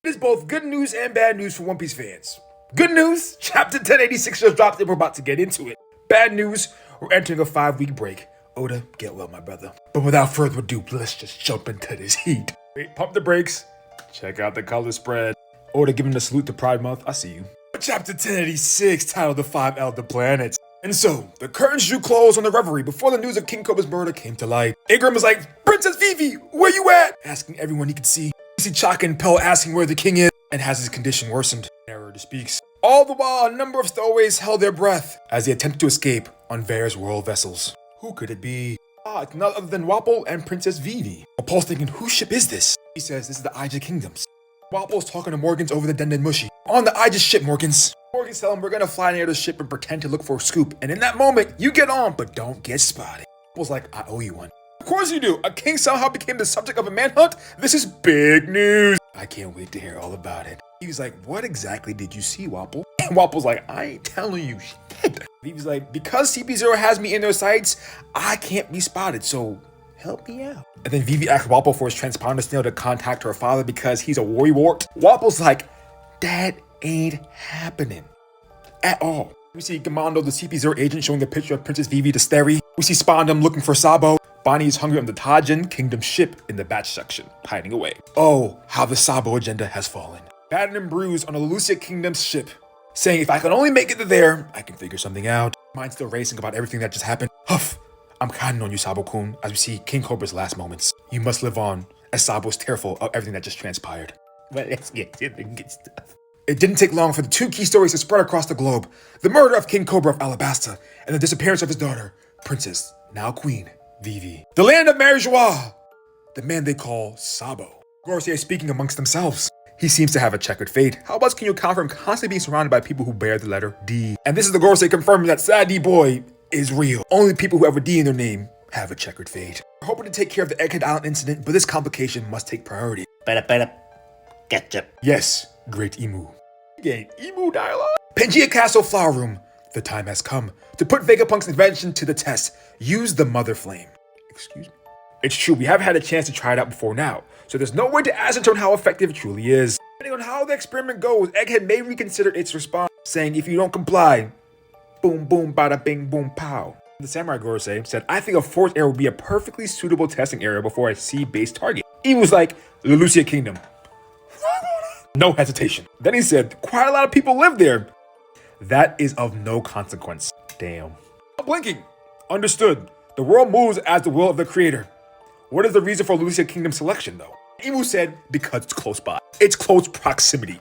It is both good news and bad news for One Piece fans. Good news, chapter 1086 just dropped and we're about to get into it. Bad news, we're entering a 5-week break. Oda, get well, my brother. But without further ado, let's just jump into this heat. Wait, pump the brakes. Check out the color spread. Oda giving a salute to Pride Month. I see you. Chapter 1086, titled The Five Elder Planets. And so, the curtains drew close on the reverie before the news of King Cobra's murder came to light. Igaram was like, Princess Vivi, where you at? Asking everyone he could see. You see Chaka and Pell asking where the king is, and has his condition worsened. Narrator speaks. All the while, a number of stowaways held their breath as they attempted to escape on various royal vessels. Who could it be? It's none other than Wapol and Princess Vivi. Paul's thinking, whose ship is this? He says this is the Aja Kingdoms. Wapol's talking to Morgans over the Denden Mushi. On the Aja ship, Morgans. Morgans tell him we're gonna fly near the ship and pretend to look for a scoop. And in that moment, you get on, but don't get spotted. Wapol's like, I owe you one. Of course you do. A king somehow became the subject of a manhunt? This is big news. I can't wait to hear all about it. He was like, what exactly did you see, Wapol? And Wapol's like, I ain't telling you shit. He was like, because CP0 has me in their sights, I can't be spotted, so help me out. And then Vivi asked Wapol for his transponder signal to contact her father because he's a worrywart. Wapol's like, that ain't happening at all. We see Gamando, the CP0 agent, showing a picture of Princess Vivi to Steri. We see Spondam looking for Sabo. Bonnie is hungry on the Tajin Kingdom ship in the batch section, hiding away. Oh, how the Sabo agenda has fallen. Battered and bruised on the Lucia Kingdom's ship, saying if I can only make it to there, I can figure something out. Mind still racing about everything that just happened. Huff, I'm counting on you, Sabo-kun, as we see King Cobra's last moments. You must live on, as Sabo is tearful of everything that just transpired. Well, let's get to the good stuff. It didn't take long for the two key stories to spread across the globe. The murder of King Cobra of Alabasta, and the disappearance of his daughter, Princess, now Queen, Vivi. The land of Mary Joie, the man they call Sabo. Gorosei speaking amongst themselves. He seems to have a checkered fate. How else can you account for him constantly being surrounded by people who bear the letter D? And this is the Gorosei confirming that Sad D Boy is real. Only people who have a D in their name have a checkered fate. We're hoping to take care of the Egghead Island incident, but this complication must take priority. Ketchup. Yes, Great Emu. Again, Emu dialogue. Pangea Castle Flower Room. The time has come to put Vegapunk's invention to the test. Use the Mother Flame. Excuse me? It's true, we haven't had a chance to try it out before now, so there's no way to ascertain how effective it truly is. Depending on how the experiment goes, Egghead may reconsider its response, saying if you don't comply, boom boom bada bing boom pow. The Samurai Gorosei said, I think a fourth area would be a perfectly suitable testing area before I see base target. He was like, the Lucia Kingdom. No hesitation. Then he said, quite a lot of people live there. That is of no consequence. Damn. Blinking. Understood. The world moves as the will of the creator. What is the reason for Lucia Kingdom selection though? Emu said, because it's close by. It's close proximity.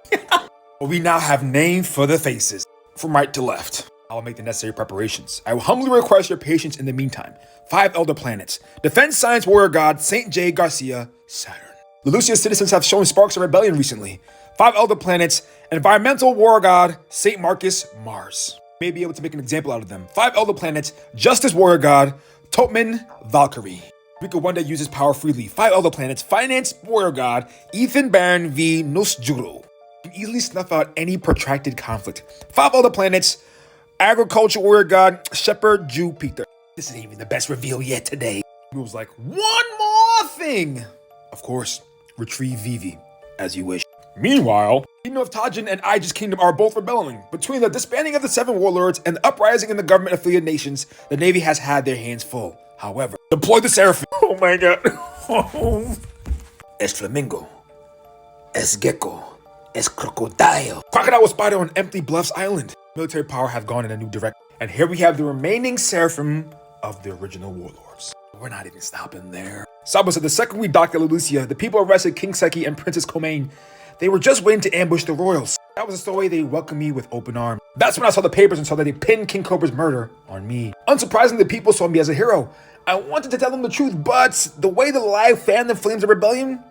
We now have names for the faces. From right to left. I will make the necessary preparations. I will humbly request your patience in the meantime. 5 Elder Planets. Defense Science Warrior God, St. J. Garcia, Saturn. The Lucia citizens have shown sparks of rebellion recently. 5 Elder Planets, Environmental Warrior God, St. Marcus, Mars. May be able to make an example out of them. 5 Elder Planets, Justice Warrior God, Topman, Valkyrie. We could one day use his power freely. 5 Elder Planets, Finance Warrior God, Ethan Baron v. Nusjuro. Can easily snuff out any protracted conflict. 5 Elder Planets, Agriculture Warrior God, Shepherd Jew Peter. This isn't even the best reveal yet today. He was like, one more thing. Of course, retrieve Vivi, as you wish. Meanwhile, Kingdom of Tajin and Aegis Kingdom are both rebelling. Between the disbanding of the 7 warlords and the uprising in the government-affiliated nations, the Navy has had their hands full. However, deploy the Seraphim. Oh my god. Es flamingo. Es gecko. Es crocodile. Crocodile was spotted on Empty Bluffs Island. Military power have gone in a new direction. And here we have the remaining Seraphim of the original warlords. We're not even stopping there. Sabo said the second we docked at Lucia, the people arrested King Seki and Princess Komain. They were just waiting to ambush the royals. That was the story they welcomed me with open arms. That's when I saw the papers and saw that they pinned King Cobra's murder on me. Unsurprisingly, the people saw me as a hero. I wanted to tell them the truth, but the way the lie fanned the flames of rebellion,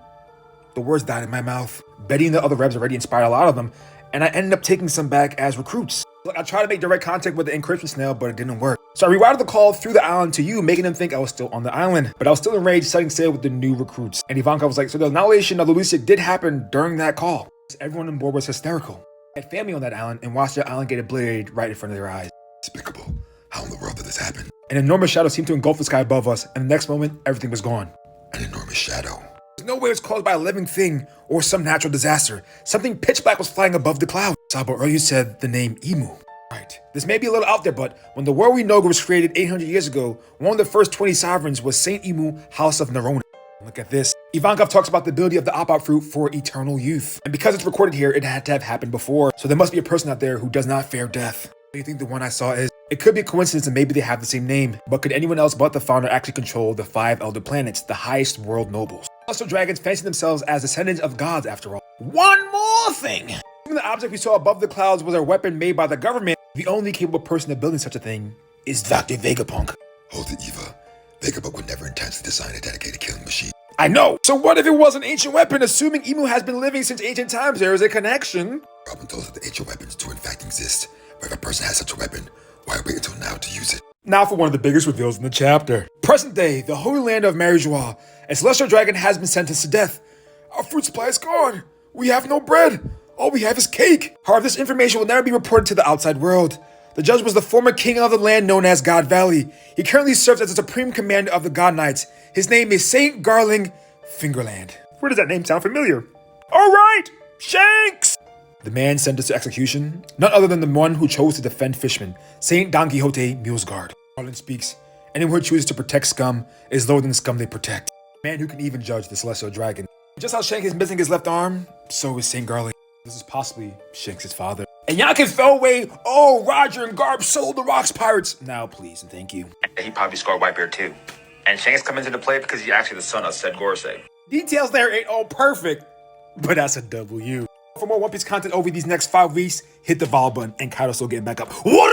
the words died in my mouth. Betty and the other revs already inspired a lot of them, and I ended up taking some back as recruits. I tried to make direct contact with the encryption snail, but it didn't work. So I rerouted the call through the island to you, making them think I was still on the island. But I was still enraged, setting sail with the new recruits. And Ivanka was like, so the annihilation of the Lucia did happen during that call. Everyone on board was hysterical. I had family on that island and watched the island get ablated right in front of their eyes. Despicable. How in the world did this happen? An enormous shadow seemed to engulf the sky above us, and the next moment, everything was gone. An enormous shadow. There's no way it's caused by a living thing or some natural disaster. Something pitch black was flying above the clouds. Sabo earlier said the name Emu. Right. This may be a little out there, but when the world we know was created 800 years ago, one of the first 20 sovereigns was Saint Emu, House of Nerona. Look at this. Ivankov talks about the ability of the Apap fruit for eternal youth. And because it's recorded here, it had to have happened before. So there must be a person out there who does not fear death. What do you think the one I saw is? It could be a coincidence and maybe they have the same name. But could anyone else but the founder actually control the 5 elder planets, the highest world nobles? Also, dragons fancy themselves as descendants of gods after all. One more thing. Even the object we saw above the clouds was a weapon made by the government. The only capable person of building such a thing is Dr. Vegapunk. Hold it, Eva. Vegapunk would never intensely design a dedicated killing machine. I know. So what if it was an ancient weapon? Assuming Emu has been living since ancient times, there is a connection. Robin told us that the ancient weapons do in fact exist. But if a person has such a weapon, why wait until now to use it? Now for one of the biggest reveals in the chapter. Present day, the holy land of Marijois. A celestial dragon has been sentenced to death. Our fruit supply is gone. We have no bread. All we have is cake. However, this information will never be reported to the outside world. The judge was the former king of the land known as God Valley. He currently serves as the supreme commander of the God Knights. His name is Saint Garling Fingerland. Where does that name sound familiar? All right, Shanks! The man sentenced to execution, none other than the one who chose to defend fishmen, Saint Don Quixote Mulesguard. Garland speaks, anyone who chooses to protect scum is lower than the scum they protect. A man who can even judge the celestial dragon. Just how Shanks is missing his left arm, so is Saint Garling. This is possibly Shanks' father. And Yakin fell away. Oh, Roger and Garb sold the Rocks Pirates. Now, please and thank you. He probably scored Whitebeard too. And Shanks comes into play because he's actually the son of Sed Gorsei. Details there ain't all perfect, but that's a W. For more One Piece content over these next 5 weeks, hit the follow button and Kaido's still getting back up. What